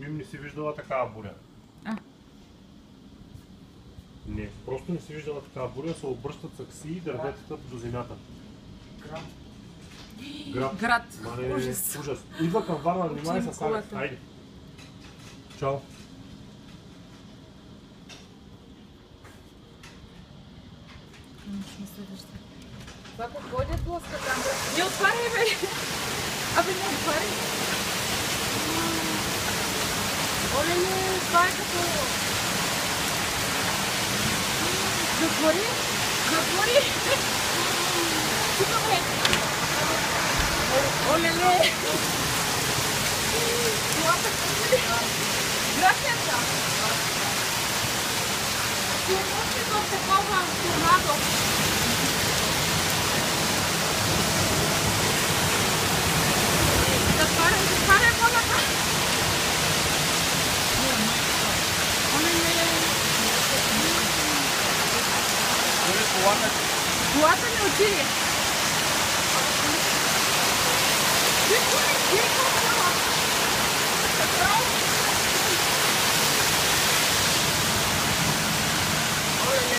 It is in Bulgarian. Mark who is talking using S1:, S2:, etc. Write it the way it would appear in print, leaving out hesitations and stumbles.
S1: Мим не си виждала такава буря. Не, просто не си виждала такава буря, се обръщат саксии дърветата до земята. Град. Ужас. Идва към Варна, внимай с Алекс. Хайде. Чао.
S2: Това какво е блъска там? Не отваряй, бе! Абе, не отваряй! Оле, това е като... Затвори! Затвори! Тука, бе! Оле-ле! Това е гръцнята! Това е такова торнадо! Затваряй водата! Колата не отиде!